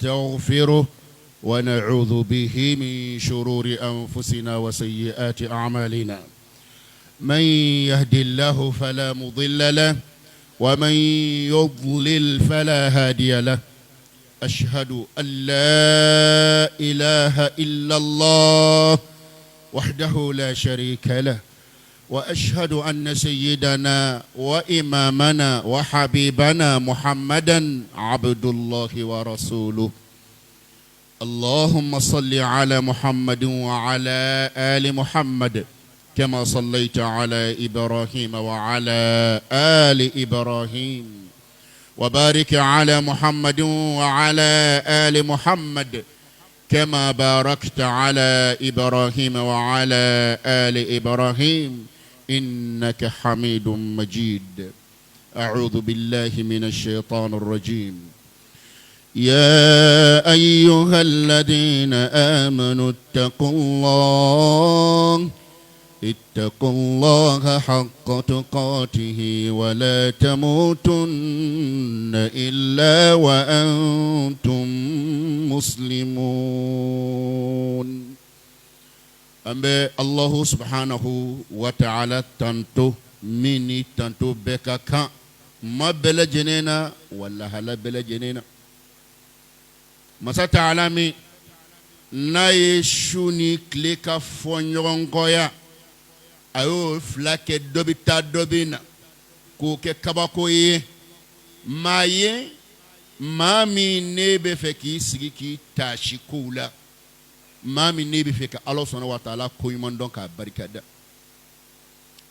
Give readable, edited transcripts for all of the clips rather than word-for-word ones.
ونستغفره ونعوذ به من شرور أنفسنا وسيئات أعمالنا. من يهد الله فلا مضل له ومن يضلل فلا هادي له. أشهد أن لا إله إلا الله وحده لا شريك له، وأشهد أن سيدنا وإمامنا وحبيبنا محمدا عبد الله ورسوله. اللهم صل على محمد وعلى آل محمد كما صليت على إبراهيم وعلى آل إبراهيم، وبارك على محمد وعلى آل محمد كما باركت على إبراهيم وعلى آل إبراهيم إنك حميد مجيد. أعوذ بالله من الشيطان الرجيم. يا أيها الذين آمنوا اتقوا الله حق تقاته ولا تموتن إلا وأنتم مسلمون. أمبي الله سبحانه وتعالى تنتو مني تنتو بكا كان ما بلا جنينا ولا هلا بلا جنينا مسا تعالى naye shuni klika fonyorongoya ayo flake dobita dobina ko ke kabako ye maye mami nebe feki sigiki tashi kula mami nebe feka Allah subhanahu wa ta'ala ko yimandon ka barikada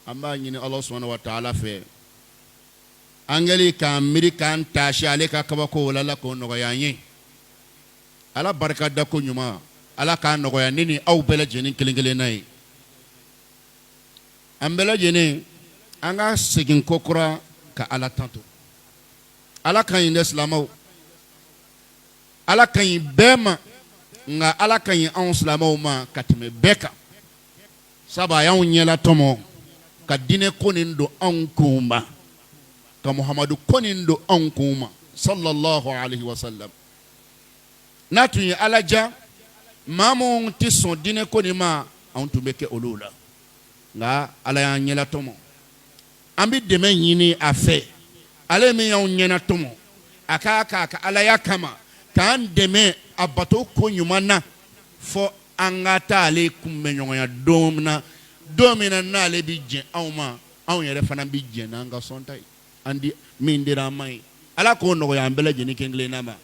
amba nyini Allah subhanahu wa ta'ala fe angeli ka american tashi ale ka kabako wala la ko no yayin ala barikada ko nyuma ala ka nogoya nini aw bela jeni kelengele nay ambela jeni anga sigin kokura ka ala tanto ala kan yin islamaw ala kan yin bema nga ala kan yin an islamaw ma katime beka saba ya unyela tomo ka dine konindo an kuma ka muhammadu konindo an kuma sallallahu alaihi wasallam natu ala ja mamu ti son dine koni ma an tumeke olula nga ala ya nyela tomo ambi deme nyini afe ale mi ya nyena tomo aka ala ya kama kan deme abato ko nyumana fo angata ale kumenyoya domina na ale bi je awma aw yere fana bi je na nga sontai andi mindira mai ala ko no ya mbele je ni kengle na ma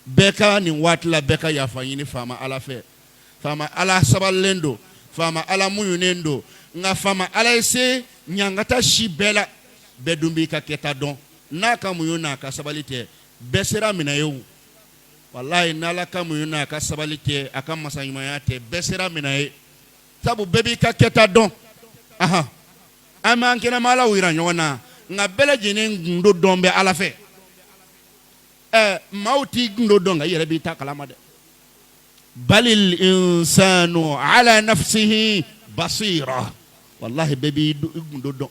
beka ni watla beka ya fanyini fama ala fe fama ala sabalendo fama ala muyunendo nga fama ala ese nyangata shibela bedumbi ka keta don naka muyuna ka sabalite besera minayo wallahi nala ka muyuna ka sabalite aka masanyima yate besera minaye sabu bebi ka keta don aha ama nkena mala wira nyona nga bela jine ndo dombe ala fe mauti ndo donga yere bi ta kalama de balil insanu ala nafsihi basira wallahi bebi ndo don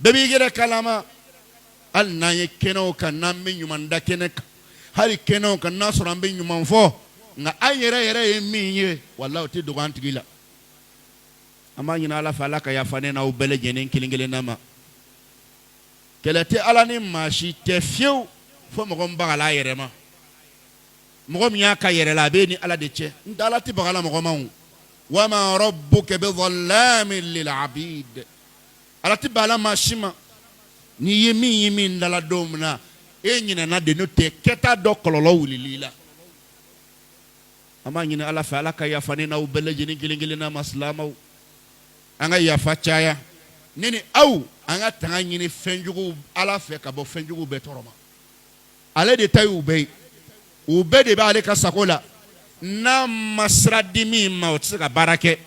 bebi gere kalama al naye keno kan namme nyumanda kenek hali keno kan nasran be nyuman fo nga ayere minye wallahi ti dogan tigila ama nyina ala fala ka ya fane na ubele jenen kilingele nama kelete ala ni mashi tefiu fo mo bagala yere ma mo miya ka yere la be ni ala de che ndala ti bagala mo mawu wa ma rabbuka bi dhallamin lil abid ala ti bala mashima ni yemi ndala domna e nyina na de no te keta do kololo wulilila ama nyina ala fa ala ka ya fane na ubele jeni gilingili na maslama anga ya fachaya nini au anga tanga nyini fenjugu ala fe ka bo fenjugu betoroma ale de tayu be ube de ba ale ka sakola na masradimi ma otsika barake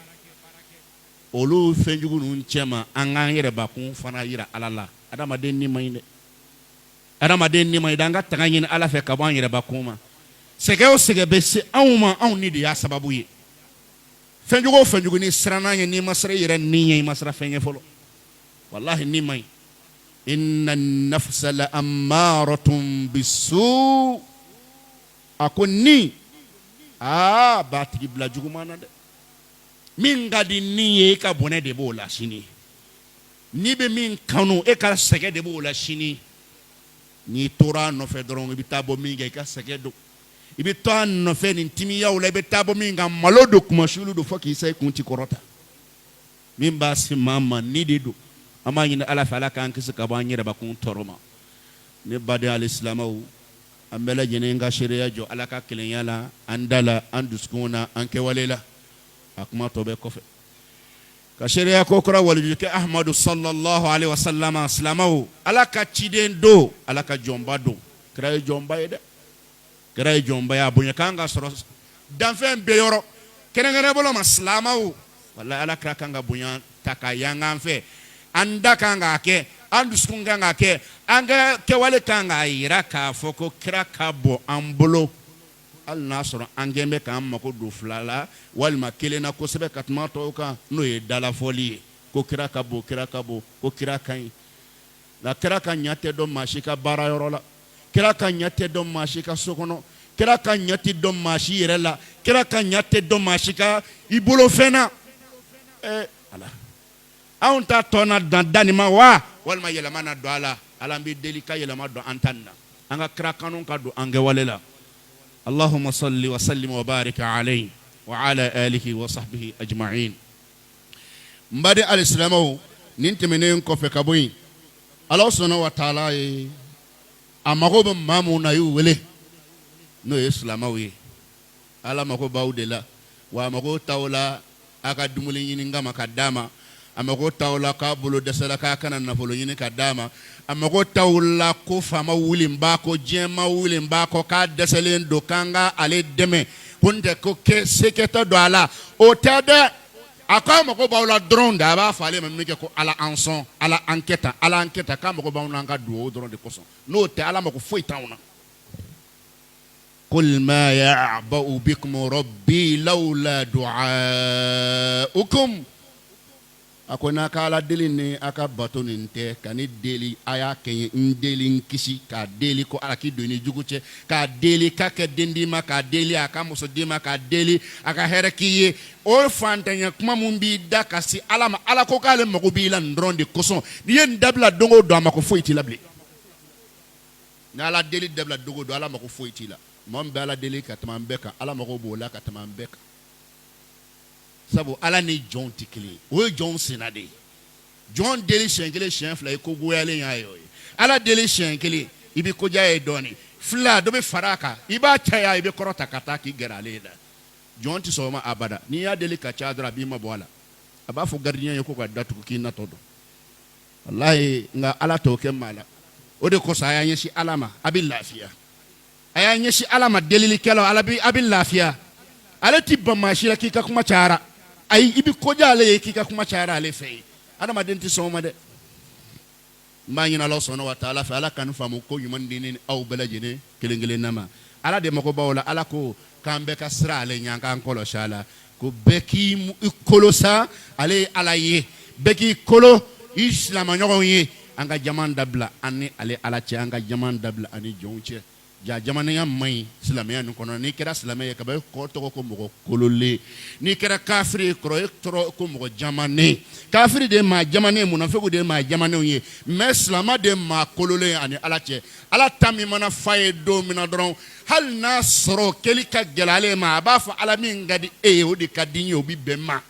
olu fenjugu nun chema anga yere ba kun fana yira alala adama den ni mayne adama den ni mayda anga tanga nyini ala fe ka bo yere ba kuma sege o sege be se awma aw ni de ya sababu ye fenjugu ni srana ni masra yere ni masra fenye folo wallahi ni may inna an-nafsa la ammaratun bisu a ko ni b'a tigi bila juguman na dɛ min ka di ni ye e ka bonɛ de b'o la sini n'i bɛ min kanu e ka sɛgɛ de b'o la sini n'i tora a nɔfɛ dɔrɔn i bɛ taa bɔ min kɛ i ka sɛgɛ don i bɛ to a nɔfɛ nin timiyaw la i bɛ taa bɔ min kan malo don kumasulu don fo k'i sa i kun ti kɔrɔta min b'a se maa ma ni de don an b'a ɲini ala fɛ ala k'an kisi ka bɔ an yɛrɛbakun tɔɔrɔ ma ne baden alisilamɛw an bɛɛ lajɛlen ka seereya jɔ ala ka kelenya la an da la an dusukun na an kɛwale la a kuma tɔ bɛ kɔfɛ ka seereya ko kɔrɔ walijukɛ ahmadu sallallahu alaihi wasallam silamɛw ala ka ciden don ala ka jɔnba don kira ye jɔnba ye dɛ kira ye jɔnba ye a bonya kan ka sɔrɔ danfɛn bɛɛ yɔrɔ kɛrɛnkɛrɛn bolo ma silamɛw wallahi ala kira kan ka bonya ta ka yangan fɛ an da kan ka kɛ an dusukun kan ka kɛ an ka kɛwale kan ka yira k'a fɔ ko kira ka bɔ an bolo hali n'a sɔrɔ an gɛn bɛ k'an mako don fila la walima kelen na kosɛbɛ ka tɛmɛ tɔw kan n'o ye dalafɔli ye ko kira ka bɔ kira ka bɔ ko kira ka ɲi nka kira ka ɲɛ tɛ dɔn maa si ka baarayɔrɔ la kira ka ɲɛ tɛ dɔn maa si ka so kɔnɔ kira ka ɲɛ tɛ dɔn maa si yɛrɛ la kira ka ɲɛ tɛ dɔn maa si ka i bolo fɛn na ala anw ta tɔ na dan danni ma wa walima yɛlɛma na don a la ala an bɛ deli ka yɛlɛma don an ta nin na an ka kira kanu ka don an kɛwale la اللهم صل وسلم وبارك عليه وعلى آله وصحبه أجمعين مبادئ الإسلام ننتمنين كوفي كابوين الله سبحانه وتعالى أمغوب مامونا يولي نو إسلاموي ala mako bawdela wa mako tawla aka dumuli nyini ngama kadama amako tawla ka bolo desala ka kana na bolo nyini kadama amako tawla ko fama wuli mbako jema wuli mbako ka desalen do kanga ale deme kunde ko ke seketa do ala o tade aka mako bawla drone da ba fale mamike ko ala anson ala enquête ka mako bawna nga do drone de koson no te ala mako foi tawna قل ما يعبأ بكم ربي لولا دعاؤكم akona kala deline aka batoni nte kani deli aya kenye ndeli nkisi ka deli ko alaki doni juguche ka deli ka ke dendima ka deli aka musodima ka deli aka herkiye o fantanya kuma mumbi dakasi alama ala ko kale makubila ndronde koson niye ndabla dongo do amako foiti labli na ala deli dabla dongo do ala mako foiti la mom be ala deli ka tamambeka ala mako bola ka tamambeka sabu ala ni John tikili o John senade John deli shenkele shen fla ko goyale yayo ala deli shenkele ibi ko jaye doni fla do be faraka iba taya ibe korota kata ki gerale da John ti soma abada ni ya deli ka chadra bi ma bola aba fo gardien yoko ko datu ki na todo wallahi nga ala to ke mala o de ko sa ya nyeshi alama abil lafiya aya nyeshi alama deli kelo ala bi abil lafiya ala tibba mashira ki ka kuma chara ay ibi kojale ki ka kuma chara ale fey adama denti soma de mangina Allah subhanahu wa ta'ala fa ala kan famu ko yuman dinin aw balajine kelengele nama ala de mako bawla ala ko kambe ka sra ale nyanka kolo shala ko beki kolosa ale ala ye beki kolo islam nyogon ye anga jaman dabla ani ale ala che anga jaman dabla ani jonche ja jamana mai islamia no kono ni kera islamia ka ba ko to ko mo kolole ni kera kafiri ko ko mo jamane kafiri de ma jamane munafiku de ma jamane ye mais islama de ma kolole ani alache ala tami mana faye do mina dron hal nasro kelika gelale ma ba fa alamin ngadi e o de kadinyi obi bemma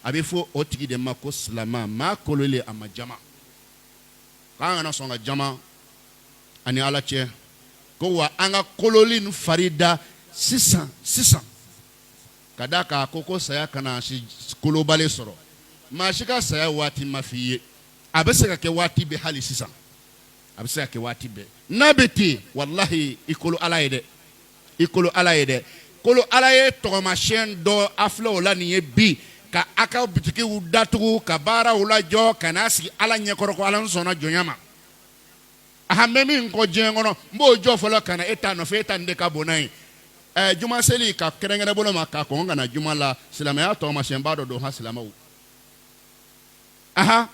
abi fo otigi de ma ko islama ma kolole ama jama ka na songa jama ani alache ko wa anga kololin farida 600 kadaka koko saya kana shi kolobale soro mashika saya wati mafiye abeseka ke wati be hali 600 abeseka ke wati be nabeti wallahi ikolo alaide kolo alaye to machine do aflo ola ni bi ka aka bitiki udatu ka bara ola jo kanasi ala nyekoro ko ala nsona jonyama ahamemi nko jengono mbo jo folo kana eta no feta ndeka bonai juma seli ka kerengere bolo maka ko ngana juma la silama ya to ma shembado do ha silama u aha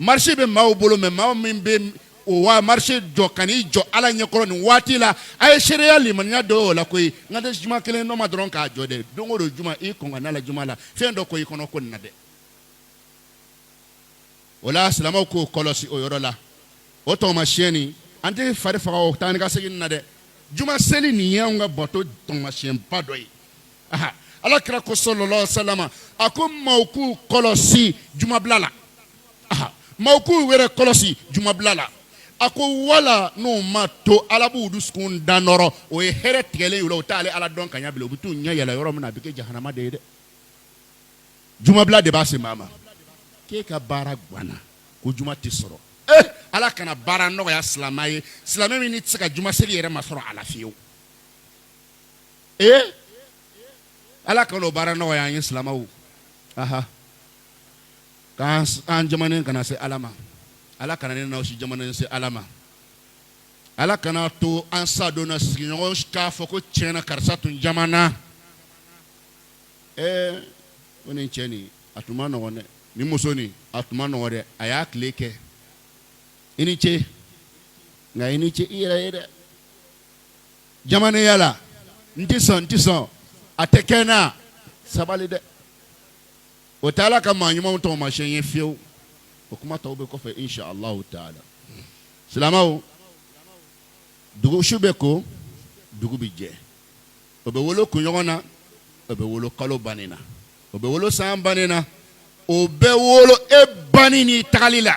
marché be maw bolo me maw min be o wa marché jɔ kan'i jɔ ala ɲɛkɔrɔ nin waati la a ye seereya limaniya dɔ o la koyi n ka tɛ juma kelen dɔ ma dɔrɔn k'a jɔ dɛ don o don juma i kɔn ka n'a la juma la fɛn dɔ ko i kɔnɔ ko nin na dɛ o la silamɛw k'o kɔlɔsi o yɔrɔ la o tɔgɔmasiyɛn nin an tɛ fari faga o taa ni ka segin na dɛ juma seli nin ye anw ka bato tɔgɔmasiyɛnba dɔ ye ala kira ko sallallahu alaihi wasallam a ko maaw k'u kɔlɔsi jumabila la maaw k'u yɛrɛ kɔlɔsi jumabila la a ko wala n'u ma to ala b'u dusukun da nɔrɔ o ye hɛrɛ tigɛlen ye o t'ale ala dɔn ka ɲɛ bila u bɛ t'u ɲɛ yɛlɛ yɔrɔ min na a bɛ kɛ jahanama de ye dɛ jumabila de b'a se maa ma k'e ka baara guwanna ko juma tɛ sɔrɔ ala kana baara nɔgɔya silamɛ ye silamɛ min tɛ se ka juma seli yɛrɛ ma sɔrɔ a la fiyewu ala kana o baara nɔgɔya an ye silamɛw k'an jamanen kana se ala ma ala kana ne n'aw si jamanen se ala ma ala kana to an sa donna sigiɲɔgɔn k'a fɔ ko tiɲɛna karisa tun jamana ko nin cɛ nin a tun ma nɔgɔn dɛ ni muso nin a tun ma nɔgɔn dɛ a y'a tile kɛ i ni ce nka i ni ce i yɛrɛ ye dɛ jamanenya la n tɛ sɔn a tɛ kɛ n na sabali dɛ o tɛ ala ka maa ɲumanw tɔgɔmasiyɛn ye fiyewu o kuma tɔw bɛ kɔfɛ insha allahu taala silamɛw dugu su bɛ ko dugu bɛ jɛ o bɛ wolo kunɲɔgɔn na o bɛ wolo kalo bannen na o bɛ wolo san bannen na o bɛ wolo e banni ni tagali la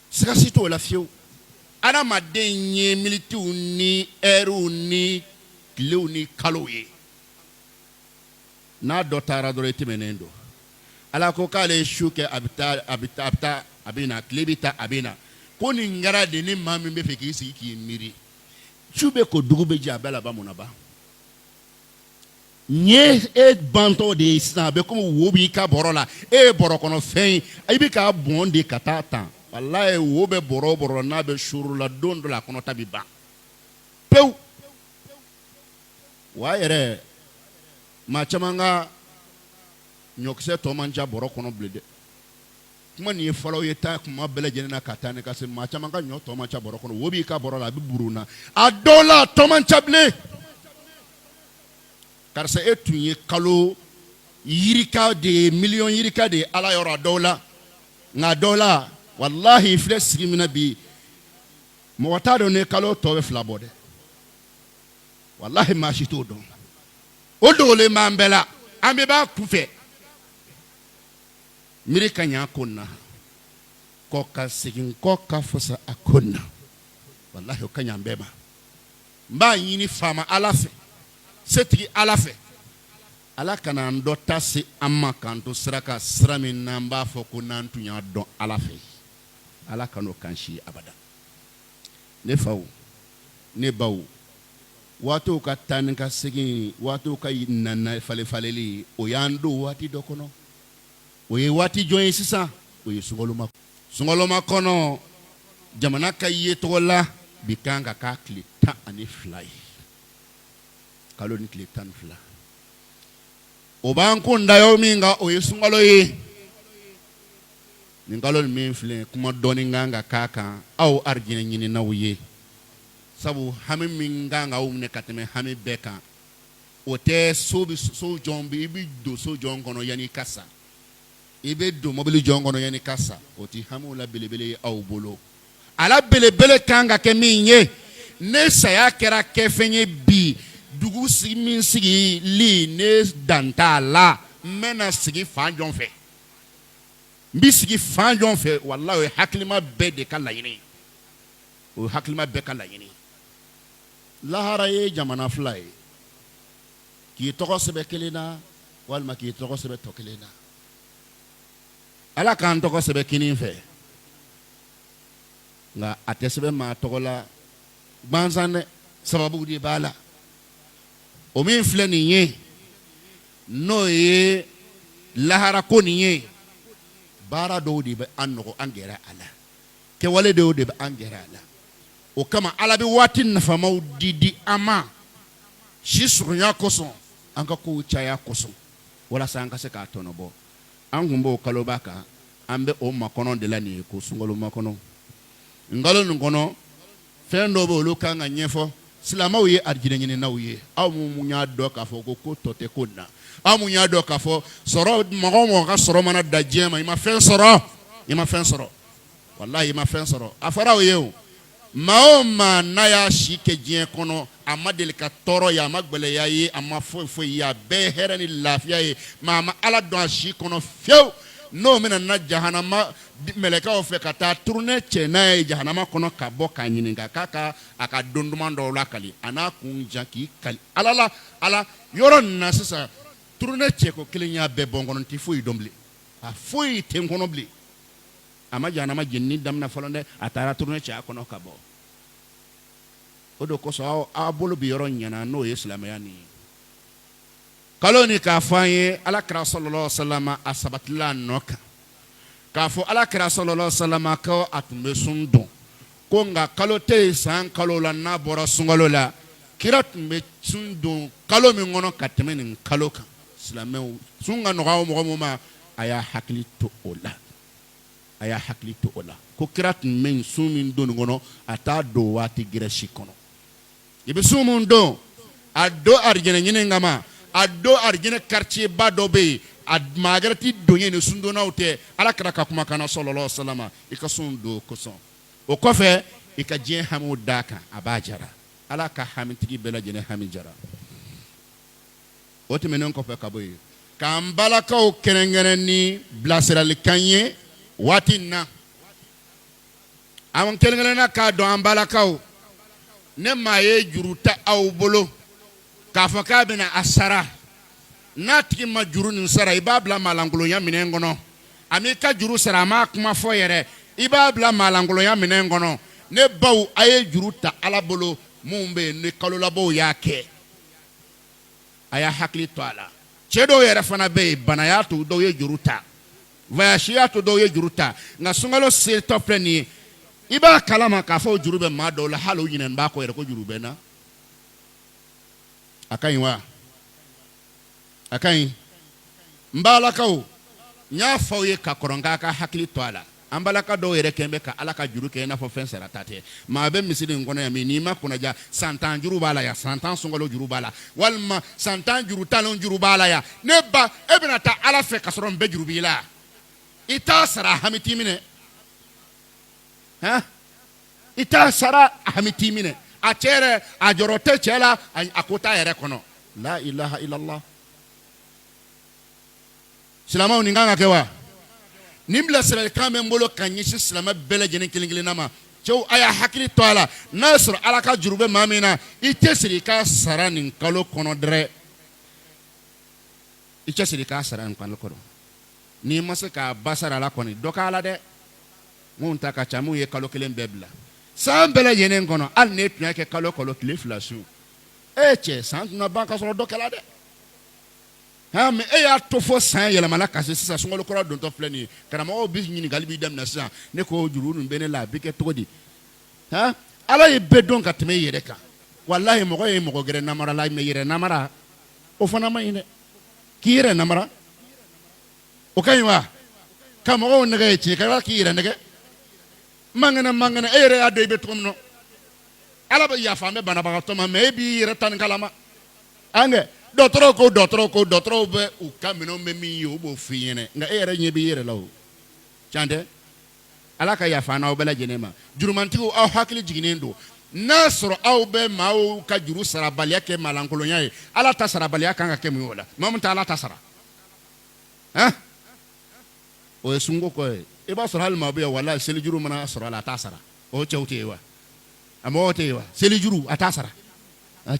sigasi t'o la fiyewu adamaden ye militiw ni ɛriw ni tilew ni kalow ye n'a dɔ taara dɔrɔn i tɛmɛnen don ala ko k'ale ye su kɛ a bɛ taa a bɛ na tile bɛ taa a bɛ na ko nin kɛra de ni maa min bɛ fɛ k'i sigi k'i miiri su bɛ ko dugu bɛ jɛ a bɛɛ laban mun na ban n ye e bantɔ de ye sisan a bɛ komi wo b'i ka bɔrɔ la e ye bɔrɔ kɔnɔ fɛn ye i bɛ k'a bɔn de ka taa tan walayi wo bɛ bɔrɔ o bɔrɔ n'a bɛ suru la don dɔ la a kɔnɔ ta bɛ ban pewu wa yɛrɛ maa caman ka ɲɔkisɛ tɔ man ca bɔrɔ kɔnɔ bilen dɛ kuma nin ye fɔlɔw ye taa kuma bɛɛ lajɛlen na ka taa ni ka se maa caman ka ɲɔ tɔ man ca bɔrɔ kɔnɔ wo b'i ka bɔrɔ la a bɛ buru na a dɔw la a tɔ man ca bilen karisa e tun ye kalo yirika de ye miliyɔn yirika de ye ala yɔrɔ a dɔw la nka a dɔw la walahi i filɛ sigi min na bi mɔgɔ t'a dɔn ne kalo tɔ bɛ fila bɔ dɛ walahi maa si t'o dɔn o dogolen b'an bɛɛ la an bɛɛ b'a kunfɛ miiri ka ɲɛ a ko na kɔ ka segin kɔ ka fasa a ko na walahi o ka ɲɛ an bɛɛ ma n b'a ɲini faama ala fɛ setigi ala fɛ ala kana an dɔ ta se an ma k'an to sira kan sira min n'an b'a fɔ ko n'an tun y'a dɔn ala fɛ ala kan'o kan si abada ne faw ne baw waatiw ka taa ni ka segin waatiw ka nana fale-faleli o y'an don waati dɔ kɔnɔ o ye waati jɔn ye sisan o ye sunkalo kɔnɔ jamana ka ye tɔgɔ la bi kan ka k'a tile 12 ye kalo ni tile 12 o b'an kun da yɔrɔ min kan o ye sunkalo ye nin kalo min filɛ kuma dɔɔni kan ka k'a kan aw arijinɛ ɲininaw ye sabu hami min kan ka aw minɛ ka tɛmɛ hami bɛɛ kan o tɛ so jɔn i bɛ don so jɔn kɔnɔ yanni i ka sa i bɛ don mobili jɔn kɔnɔ yanni i ka sa o tɛ hamiw la belebele ye aw bolo ala belebele kan ka kɛ min ye ne saya kɛra kɛfɛn ye bi dugu min sigili ne dan t'a la n bɛna sigi fan jɔn fɛ n bɛ sigi fan jɔn fɛ walahi o ye hakilima bɛɛ de ka laɲini o ye hakilima bɛɛ ka laɲini lahara ye jamana fila ye k'i tɔgɔ sɛbɛn kelen na walima k'i tɔgɔ sɛbɛn tɔ kelen na ala k'an tɔgɔ sɛbɛn kinin fɛ nka a tɛ sɛbɛn maa tɔgɔ la gansan dɛ sababu de b'a la o min filɛ nin ye n'o ye lahara ko nin ye baara dɔw de bɛ an nɔgɔ an gɛrɛ a la kɛwale dɔw de bɛ an gɛrɛ a la o kama ala bɛ waati nafamaw di an ma si surunya kosɔn an ka kow caya kosɔn walasa an ka se k'a tɔnɔbɔ an kun b'o kaloba kan ambe o makono de la ni ko sungalo makono ngalo ngono fendo bo lu kan nyefo silamaw ye arjine nyine naw ye aw mu nya do ka fo ko tote kunna aw mu nya do ka fo soro mo ka soro mana dajema ima fen soro wallahi ima fen soro afara o ye maoma na ya shike jien kono amadel ka toro ya magbele ya yi ama fo ya be herani lafiya ye mama ala don shi kono few no mena na jahannama meleka o fe kata tourner chena jahannama kono ka bo ka nyininga kaka aka donduma ndo lakali ana kun jaki kali ala yoron na sasa tourner cheko kilinya be bongono ti fo idomble a fo itengono bli ama jahannama jinni damna folonde atara tourner che akono ka bo odo ko so a bolo bi yoron nyana no islamaya ni kaloni ka fanye ala kira sallallahu alaihi wasallam asabatla noka ka fo ala kira sallallahu alaihi wasallam ko atme sundo ko nga kalote san kalola na bora sungalo la kira tme sundo kalo mi ngono katemen kaloka islameu sunga no gawo mo ma aya hakli to ola ko kira tme sumin don ngono ata do wati gireshi kono ibe sumun do ado arjene nyine ngama ado arjine quartier badobe ad magarati donye ne sundo nawte ala kara ka kuma kana sallallahu alaihi wasallam ikasundo koson o kofe ikajien hamu daka abajara ala ka hamitigi bela jene hamijara ote menon ko fe kaboy kambala ka o kenengene ni blasral kanye watinna awon kenengene na ka do ambala ka o ne maye juruta awbolo ka faka bena asara natiki majuru nin sara ibabla malangolo ya minengono amika juru sara ma kuma fo yere ibabla malangolo ya minengono ne baw aye juruta alabolo mumbe ne kalola bo yake aya hakli toala chedo yere fana be banayatu do ye juruta vayashiatu do ye juruta nga sungalo se topleni iba kalama ka fo jurube ma do la halu yinen ba ko yere ko jurube na akai mbalakaw nya fawye ka koronga ka hakli toala ambalaka do yere kembe ka alaka juru ke na fo fensera tate ma be misidi ngono ya ni ma kuna ja santan juru bala ya santan sungalo juru bala walma santan juru talon juru bala ya neba ebnata ala fe ka soron be juru bila ita sara hamiti mine ita sara hamiti mine a chere a jorote chela akota yere kono la ilaha illallah silama uninganga kewa nimbla sira kame mbolo kanyishi silama bele jeni kilingili nama chow aya hakili toala nasr alaka jurube mamina itesiri ka sara nin kalo kono dre itesiri ka sara nin kalo kono ni masaka basara la koni dokala de munta ka chamu ye kalo kelen bebla san bele jeni kono al ne tnya ke kalo kile flashu eche sant na banka so dokala de me eya to fo san yela malaka sisa sungolo kora don to fleni karama o bi nyini galibi dem na sa ne ko juru nu bene la bi ke todi ala ye bedon ka teme yere ka wallahi mo ko e mo ko gere namara la me yere namara o fana ma ine ki yere namara o kaywa ka mo ko ne ga ci ka ki yere ne ga mangana ere ade be tumno ala ba ya fame bana ba to ma me bi yere tan kalama ange dotoro be u kamino memi yo bo fiene nga ere nyebi yere law chande alaka ya fana obela jenema jurumantigo aw hakili jiginendo nasro aw be maw ka juru sarabali yake malankolo nyaye ala tasarabali yake ke muyola mamunta ala tasara o esungo ko e ba soro hal mabiya wala seli juru mana soro ala tasara o chewtewa amotewa seli juru atasara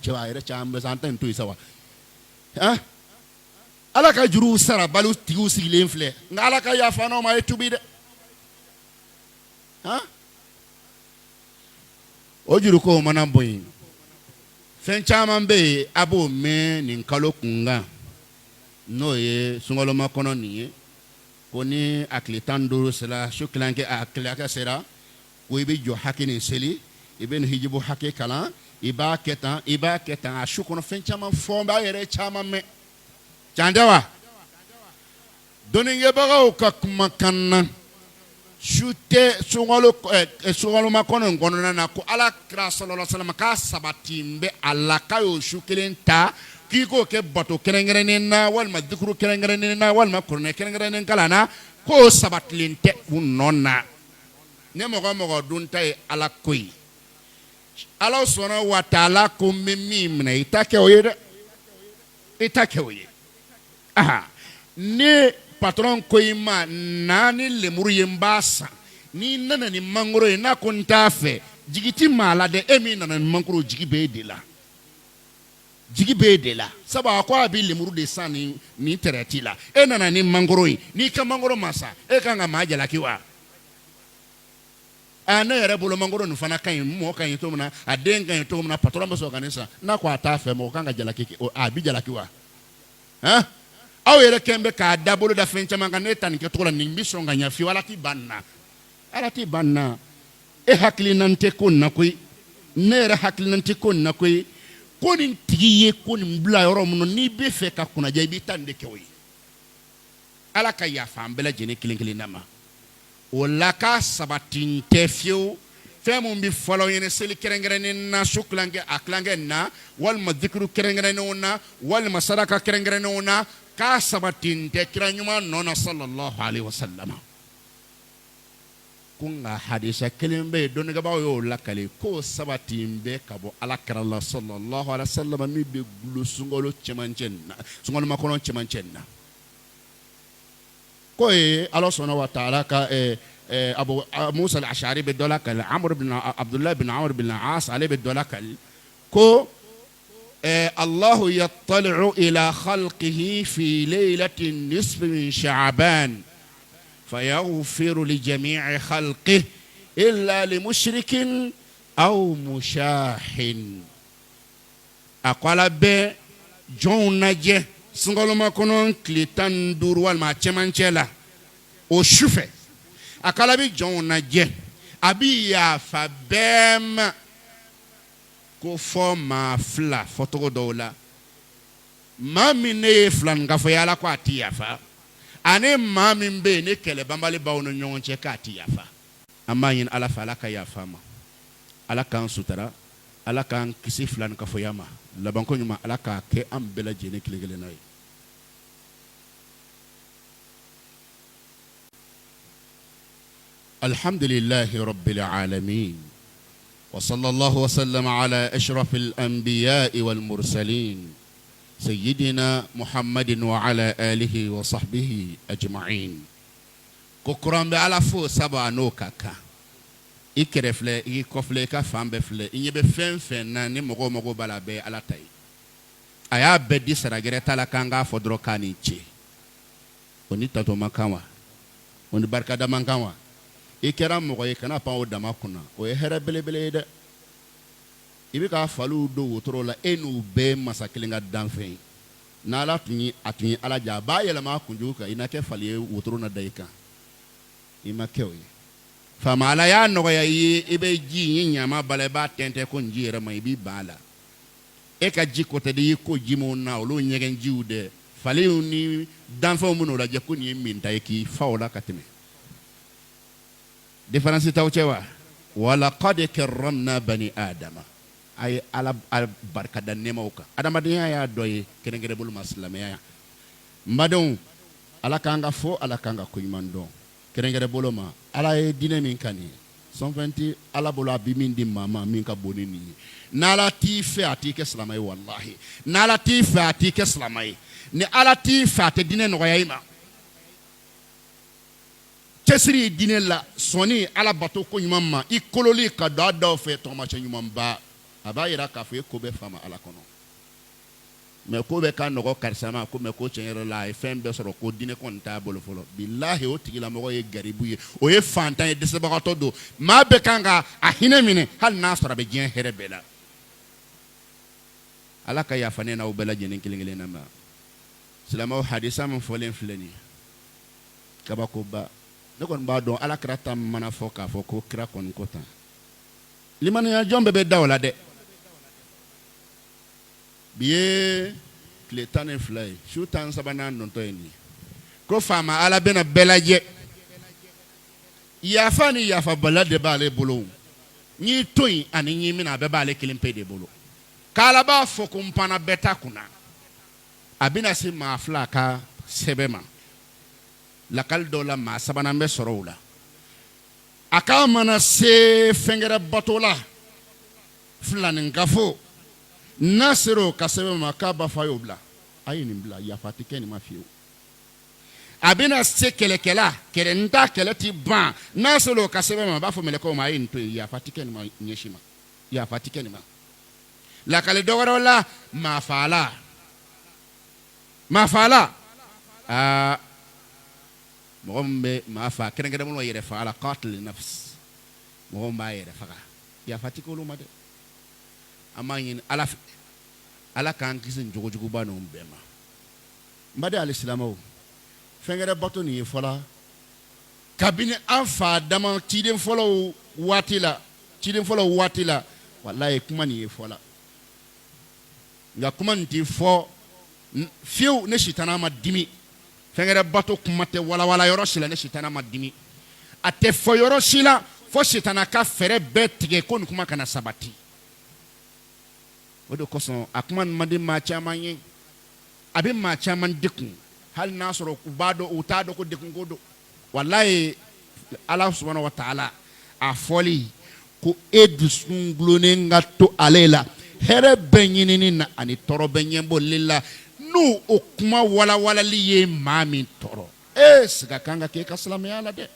chewa ere chambe santen tu isawa alaka juru sara balu tigu sigilen fle nga alaka ya fano ma etubi de o juru ko mana boyin fen chaman be abo me nin kalo kunga no ye sungolo makono ni ko ni aklitan duru sela shuklanke aklaka sera ko ibe jo hakini seli ibe no hijibu hakke kala iba ketan a shukono fen chaman fomba yere chaman me chandewa doninge baga o ka kuma kanna shute sungalo makono ngono na ko ala kira sallallahu alaihi wasallam ka sabatimbe alla kayo shukelenta kiko ke bato kerengerenena wal madhkuru kerengerenena wal makurne kerengerenen kalana ko sabatlinte kunonna ne mogo dunta e ala koyi ala sona wa taala ko mimimna itake oyede aha ne patron koyima nani lemuru yembasa ni nana ni mangoro na konta fe jigiti mala de emi nana ni mangoro jigibe de la saba ko abi lemuru de sani ni tereti la e nana ni mangoro ni ka mangoro masa e kanga majala kiwa ana yere bolo mangoro no fana kan mo kan to muna aden kan to muna patron baso kanisa na ko ata fe mo kanga jala kiki o abi jala kiwa ha aw yere kembe ka dabolo da fencha manga netan ke tola nimbi songa nya fi wala ti banna ala ti banna e hakli nante kon na koy nere hakli nante kon na koy konin tigiye konin bla yoro mun ni be fe ka kuna jay bi tande ke wi ala ka ya fam bela jene kilin nama wala ka sabatin tefio femu bi folo yene seli kerengere na shuklange aklange na wal madhikru kerengere na wal masaraka kerengere na ka sabatin te kira nyuma nona sallallahu alaihi wasallam kunga hadisa kelimbe don ga bawo la kale ko sabatin be kabo ala karalla sallallahu alaihi wasallam mi be gulu sungolo chemanchenna sungolo makono chemanchenna ko e Allah subhanahu wa ta'ala ka Abu Musa al-Ash'ari be dolakal Amr ibn Abdullah ibn Amr ibn al-As ali be dolakal ko الله يطلع إلى خلقه في ليلة النصف من شعبان فيغفر لجميع خلقه إلا لمشرك أو مشاح أقول به جون نجي سنقول ما كنون كليتان دور والما تمانشلا وشوفه أقول به جون نجي أبي يا فبم ko forma fla foto dola mami ne flan ga fo yala ko atiyafa ane mami be ne kele bambali bawno nyonche ka atiyafa amma yin ala fala ka ya fama ala kan sutara ala kan kisi flan ka fo yama laban ko nyuma ala ka ke am bela jene kilegele noy alhamdulillahi rabbil alamin وصلى الله وسلم على أشرف الأنبياء والمرسلين سيدنا محمد وعلى آله وصحبه أجمعين كوكرام على فو سبا نوكاكا إكرفله إكفله كفام بفله إني بفهم فنان مغو بلا بي على تاي أيا بدي سرعة لا كانغا فدرو كانيتشي ونيتا تو مكانوا ونبارك دا مكانوا ikera mo ko kana pa o dama kuna o here belebele de ibika falu do wotoro la enu be masakilinga danfen na la tuni atuni alaja ba yela ma kunju ka ina ke fali wotoro na daika ima kewi fa mala ya no ya yi ibe ji nyinya ma bale ba tente ko njire ma ibi bala e ka ji ko te de ko ji mo na o lo nyegen jiude fali ni danfen mo no la je ko ni min taiki fa o la katime difference tawchewa wala qad karramna bani adama ay ala barka dan nemawka adama dinya ya doy kenengere bul maslame ya mbadon ala kanga fo ala kanga kuymando kenengere boloma ala e dine min kani 120 ala bolo abimin di mama min ka bonini nala ti fe atike islamay wallahi nala ti fe atike islamay ni ala ti fe ate dine no yayima Chesri dinella soni ala bato ko nyumama ikololi ka da fe to ma che nyumamba abayira ka fe ko be fama ala kono me ko be kan no ko karsama ko me ko chenyere la e fembe soro ko dine kon ta bolo folo billahi o tigila mo ye garibuye o ye fantan e dese ba to do ma be kanga ahine mine hal nasra be gen herebela ala ka ya fanena o bela jenen kilingele na ma silama hadisa mo folen fleni kabako ba nekon ba don ala krata mana foka foko kra kon kota limana ya jombe be dawla de biye kletane fly shutan sabana non to eni ko fama ala bena belaje yafa ni yafa bala de bale bolo ni toyin ani ni mina be bale kilimpe de bolo kala ba fokum pana beta kuna abina si ma flaka sebema lakal dola ma sabana be sorola aka mana se fengere batola flanin gafo nasiro kasebema ka ba fayobla ayini bla yafa tikeni mafiyo abina se kelekela kerenta keleti ban nasolo kasebema ba fo meleko ma ayini to yafa tikeni ma nyeshima yafa tikeni ma la kale dogorola mafala mogombe mafa kerengere mo yere fala qatl nafs mogomba yere faga yafa tikolo made amanyin ala kan kisin jogojugu ba no bema mbade alislamo fengere bato ni fola kabine anfa dama tidin folo watila wallahi kuma ni fola nga kuma nti fo fiu ne shitana ma dimi fengere bato kuma te wala yoroshila ne shitana ma dimi ate fo yoroshila fo shitana ka fere betige kon kuma kana sabati odo koso akman madi ma chamanye abin ma chaman dikun hal nasoro kubado utado ko dikun godo wallahi Allah subhanahu wa ta'ala afoli ko edusun glone ngato alela here benyini na ani toro benyembo lilla nu okuma wala liye mami toro siga kanga ke kaslame ala de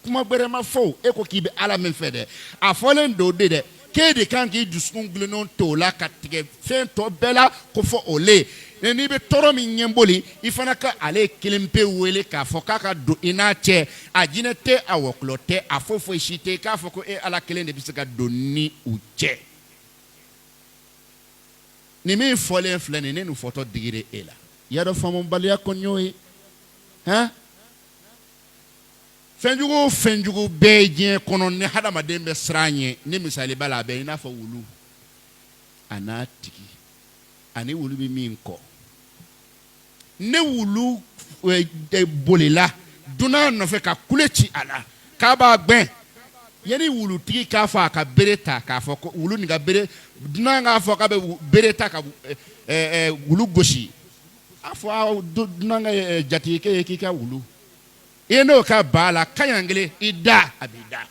kuma bere ma fo ko kibe ala men fede afolen do de kede kangi dusun glunon to la katige fen to bela ko fo ole ni be toro mi nyemboli ifana ka ale kilimpe wele ka fo ka do inache ajinete awoklote afofo shite ka fo ko ala kelende bisaka donni uche ni mi fole flene ne nu foto digire ela yado famo balia konyoy fenjugu beje kono ne hada madembe sranye ne misali bala be ina fa wulu anatiki ani wulu bi minko ne wulu de bolila duna no fe ka kulechi ala ka ba gben yeni wulu tiki ka fa ka bereta ka fa wulu ni ga bere duna nga fa ka be bereta ka wulu goshi afa duna nga jati ke ki ka wulu eno ka bala kanyangele ida abida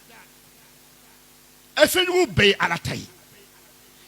efenju be alatai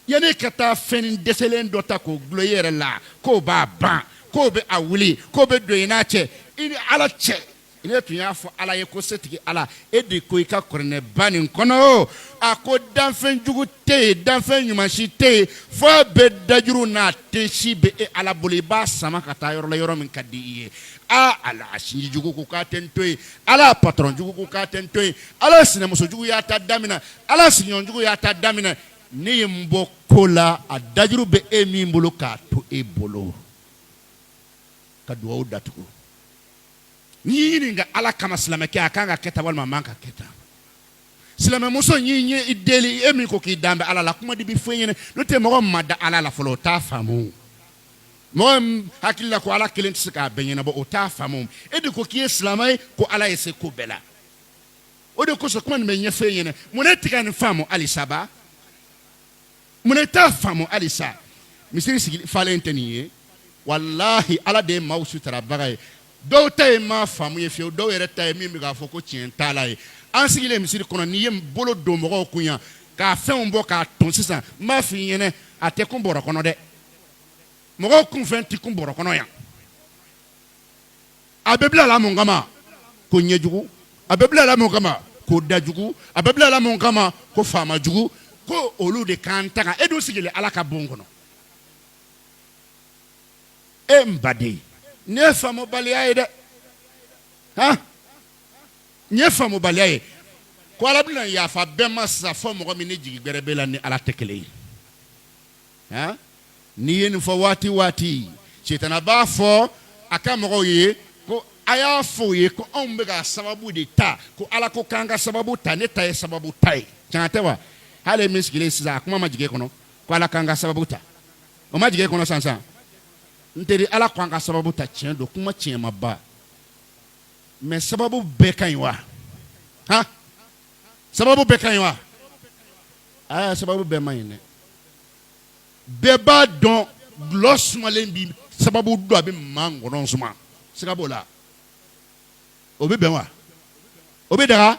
yene kata fen deselen dota ko gloyere la ko ba ban ko be awuli ko be doinache ini alache ile tunya fo ala ye ko setiki ala edi ko ika korne banin kono ako danfen jugu te danfen nyumashi te fo be dajuru na te shi be ala boli ba sama kata yoro min kadiye ala shi jugu ko ka tentoy ala patron jugu ko ka tentoy ala sinamuso jugu ya ta damina ala sinyon jugu ya ta damina ni mbo kola adajuru be emi mbolo ka to ebolo ka duwa datuko ni nga ala kama silame ke akanga keta wal mamanka keta silame muso nyi ideli emi ko ki dambe ala la kuma dibi fenyene no te mo madda ala la folo ta famu mo hakilla ko ala kelent sika benyena bo o ta famu edi ko ki islamai ko ala yese ko bela o de ko so kuma me nye fenyene mo ne tika ni famu ali saba mo ne ta famu ali sa misiri sigi falenteniye wallahi ala de mausu tarabagaye do tay ma famu ye fi do yere tay mi ga foko tien talaye ansigile misiri kono ni yem bolo do mo kunya ka fe on bo ka ton sisa ma fi yene ate kun boro kono de mo kun fe ti kun boro kono ya abebla la mon gama ko nyejugu abebla la mon gama ko dajugu abebla la mon gama ko fama jugu ko olu de kanta edo sigile alaka bongono mbade ne famo baliaye de ne famo baliaye ko ala blan ya fa bema sa fo mo mi ne jigi berebela ni ala tekele ni yen fo wati chetana ba fo aka mo ye ko aya fo ye ko ombe ga sababu de ta ko ala ko kanga sababu ta ne ta sababu tai chantewa hale miskile siza kuma majige kono ko ala kanga sababu ta o majige kono sansa nteri ala kwanga sababu ta chendo kuma chema ba me sababu beka yiwa ha sababu bɛɛ ka ɲi wa sababu bɛɛ man ɲi dɛ bɛɛ b'a dɔn gulɔ sumalen bi sababu dɔ a bɛ maa ngɔnɔ suma siga b'o la o bɛ bɛn wa o bɛ daga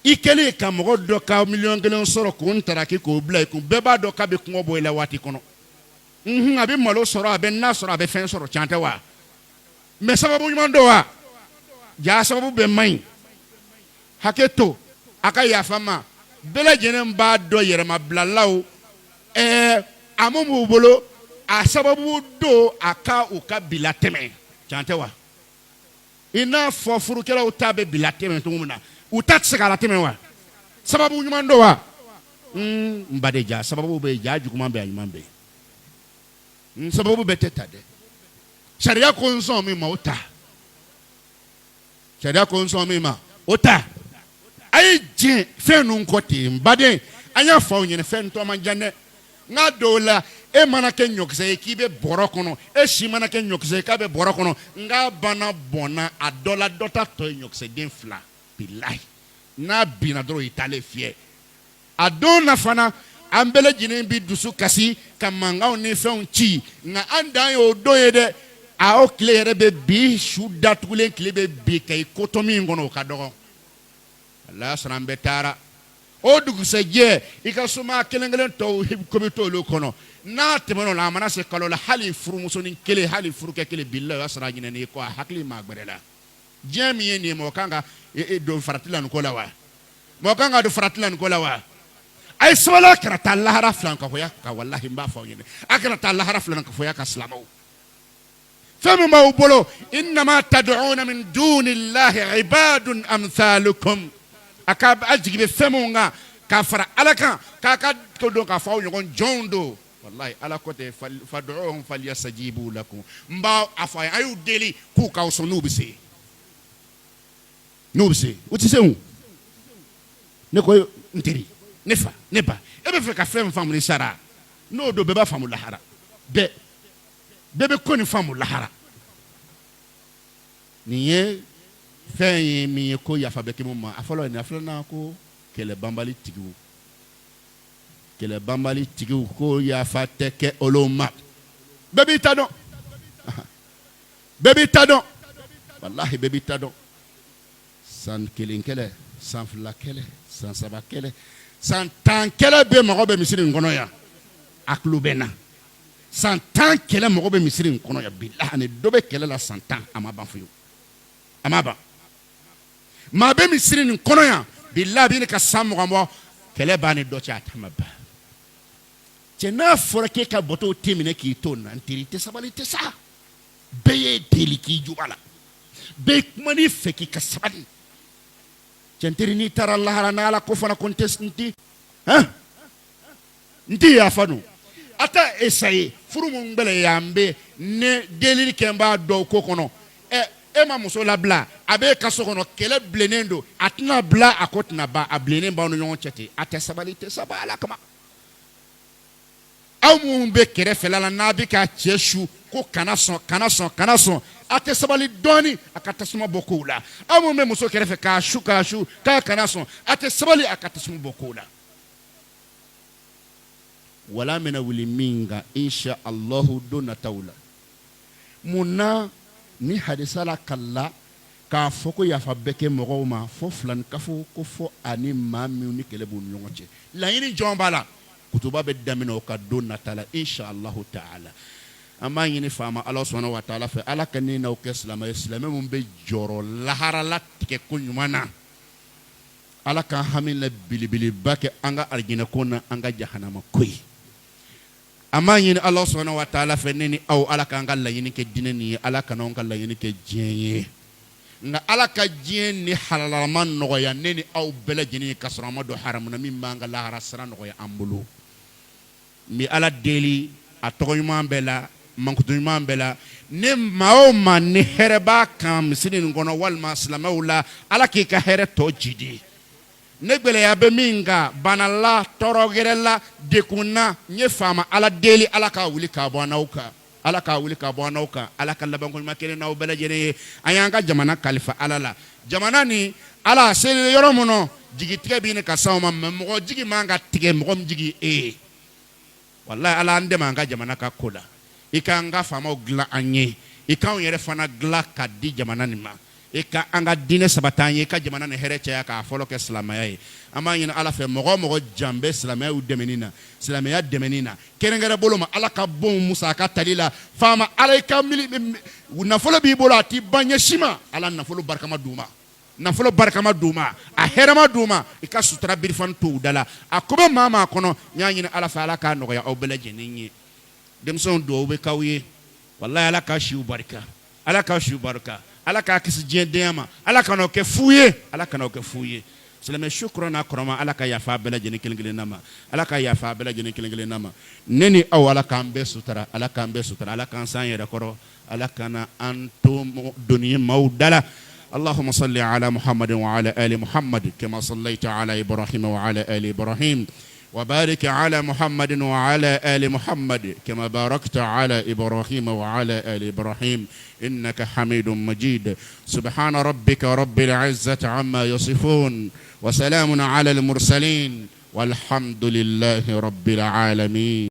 i kɛlen ka mɔgɔ dɔ ka 1,000,000 sɔrɔ k'o ntaraki k'o bila i kun bɛɛ b'a dɔn k'a bɛ kɔngɔ bɔ i la waati kɔnɔ a bɛ malo sɔrɔ a bɛ na sɔrɔ a bɛ fɛn sɔrɔ can tɛ wa mais sababu ɲuman dɔ wa jaa sababu bɛɛ man ɲi hakɛ to a ka yafa ma bɛɛ lajɛlen b'a dɔn yɛrɛmabilalaw a mun b'u bolo a sababu don a ka u ka bila tɛmɛ can tɛ wa i n'a fɔ furukɛlaw ta bɛ bila tɛmɛ cogo min na u ta tɛ se ka la tɛmɛ wa sababu ɲuman don wa n ba de ja sababu bɛ yen ja juguman bɛ yen a ɲuman bɛ yen sababu bɛɛ tɛ ta dɛ sariya ko n sɔn min ma o ta sariya ko n sɔn min ma o ta a ye diɲɛ fɛn ninnu kɔ ten n baden an y'a fɔ aw ɲɛna fɛn tɔ man jan dɛ n'a dɔw la e mana kɛ ɲɔkisɛ ye k'i bɛ bɔrɔ kɔnɔ e si mana kɛ ɲɔkisɛ ye k'a bɛ bɔrɔ kɔnɔ n'a bana bɔnna a dɔ la dɔ ta tɔ ye ɲɔkisɛden 2 bilahi n'a binna dɔrɔn i t'ale fiyɛ a don na fana an bɛɛ lajɛlen bi dusu kasi ka mankanw ni fɛnw ci nka an dan ye o don ye dɛ a o tile yɛrɛ bɛ bi su datugulen tile bɛ bi ka i kotɔ min kɔnɔ o ka dɔgɔ ala sɔnna an bɛɛ taara o dugusɛjɛ i ka soma kelen kelen tɔw ko bɛ to olu kɔnɔ n'a tɛmɛna o la a mana se kalo la hali furumusonin kelen hali furukɛ kelen bilahi o y'a sɔrɔ a ɲinɛnen kɔ a hakili ma gbɛrɛ la diɲɛ min ye nin ye mɔgɔ kan ka don farati la nin ko la wa mɔgɔ kan ka don farati la nin ko la wa a ye sabali a kana taa lahara filan ka fɔya ka walahi n b'a fɔ aw ɲɛna a kana taa lahara filan ka fɔya ka silamɛw fɛn min b'aw bolo innama tad'una min dunillahi ibadun amthalukum a jigi bɛ fɛn min kan k'a fara ala kan k'a ka don k'a fɔ aw ɲɔgɔn jɔnw don wallahi ala ko tɛ fad'uhum falyastajibu lakum n b'a fɔ a ye a y'u deli k'u k'aw sɔn n'u bɛ se n'u bɛ se u tɛ se o ne ko n teri ne fa ne ba e bɛ fɛ ka fɛn faamu ni sara n'o don bɛɛ b'a faamu lahara bɛɛ bɛ ko nin faamu lahara nin ye fɛn ye min ye ko yafa bɛ kɛ mun ma a fɔlɔ ye nin a filanan ko kɛlɛ banbali tigiw ko yafa tɛ kɛ olu ma bɛɛ b'i ta dɔn bɛɛ b'i ta dɔn walahi bɛɛ b'i ta dɔn san 1 kɛlɛ san 2 kɛlɛ san 3 kɛlɛ san 10 kɛlɛ bɛ mɔgɔ bɛ misiri in kɔnɔ yan a tulo bɛ na san 10 kɛlɛ mɔgɔ bɛ misiri in kɔnɔ yan bilahi ni dɔ bɛ kɛlɛ la san 10 a ma ban fiyewu a ma ban maa bɛ misiri in kɔnɔ yan bilahi bi ne ka san 20 bɔ kɛlɛ b'a ni dɔ cɛ a ta ma ban cɛ n'a fɔra k'e ka bɔtɔw tɛ minɛ k'i to na n teri tɛ sabali tɛ sa bɛɛ ye deli k'i jo a la bɛɛ kuma n'i fɛ k'i ka sabali cɛ n teri n'i taara lahara n'ala ko fana ko n tɛ yafa dun a ta esaye furu mun gbɛlɛ yan bɛ ne delili kɛ n b'a dɔn ko kɔnɔ e ma muso labila a bɛ ka so kɔnɔ kɛlɛ bilennen don a tɛna bila a ko tɛna ban a bilennen b'aw ni ɲɔgɔn cɛ ten a tɛ sabali tɛ saba ala kama aw minnu bɛ kɛrɛfɛla la n'a bɛ ka cɛ su ko kana sɔn a tɛ sabali dɔɔni a ka tasuma bɔ kow la aw minnu bɛ muso kɛrɛfɛ k'a su k'a kana sɔn a tɛ sabali a ka tasuma bɔ kow la wala mena wuli min kan insha Allahu don nataw la mun na ni hadisa la kala k'a fɔ ko yafa bɛ kɛ mɔgɔw ma fɔ filani kafo ko fɔ ani maa min ni kɛlɛ b'u ni ɲɔgɔn cɛ laɲini jɔn b'a la kutuba bɛ daminɛ o ka don nata la insha Allahu ta'ala an b'a ɲini faama ala subhanahu wa ta'ala fɛ ala ka ne n'aw kɛ silamɛ ye silamɛ min bɛ jɔrɔ laharala tigɛ ko ɲuman na ala ka hami la belebeleba kɛ an ka alijinɛ ko na an ka jahanama ko ye an b'a ɲini ala subhanahu wa ta'ala fɛ ne ni aw ala k'an ka laɲini kɛ diinɛ nin ye ala kana an ka laɲini kɛ diɲɛ ye nka ala ka diɲɛ ni halalama nɔgɔya ne ni aw bɛɛ lajɛlen ye ka sɔrɔ an ma don haramu na min b'an ka lahara sira nɔgɔya an bolo n bɛ ala deli a tɔgɔ ɲuman bɛɛ la mankutu ɲuman bɛɛ la ne maa o maa ni hɛrɛ b'a kan misiri nin kɔnɔ walima silamɛw la ala k'i ka hɛrɛ tɔ jidi ne gbɛlɛya bɛ min kan bana la tɔɔrɔ gɛrɛ la dekun na n ye faama ala deli ala k'a wuli k'a bɔ n'aw kan ala k'a wuli k'a bɔ n'aw kan ala ka labanko ɲuman kelen n'aw bɛɛ lajɛlen ye an y'an ka jamana kalifa ala la jamana ni ala sele yoro mono jigi tige bi ni ka sawma mo jigi manga tige mo jigi wallahi ala ande manga jamana ka kola ikanga fama gla anye ikan yere fana gla ka di jamana ni ma ika anga dine sabatanye ka jamana ne hereche ya ka folo ke islamaya ama yin ala fe mo jambe islamaya u demenina islamaya demenina kerengere bolo ma ala ka bon musa ka talila fama ala ka mili na folo bi bolo ati banye shima ala na folo barkama duma nafolo barkama duma a herama duma ika sutra birfan to dala akoba mama kono nyaanyina ala fa ala ka no ya obeleje ninyi demson do be kawye wallahi ala ka shiu barka ala ka shiu barka ala ka kisi jendema ala ka no ke fuye ala ka no ke fuye seleme shukran akrama ala ka ya fa beleje ni kelengele nama ala ka ya fa beleje ni kelengele nama neni aw ala ka ambe sutra ala ka ambe sutra ala ka san yere koro ala kana antum duniya maudala اللهم صل على محمد وعلى آل محمد كما صليت على إبراهيم وعلى آل إبراهيم وبارك على محمد وعلى آل محمد كما باركت على إبراهيم وعلى آل إبراهيم إنك حميد مجيد سبحان ربك رب العزة عما يصفون وسلام على المرسلين والحمد لله رب العالمين.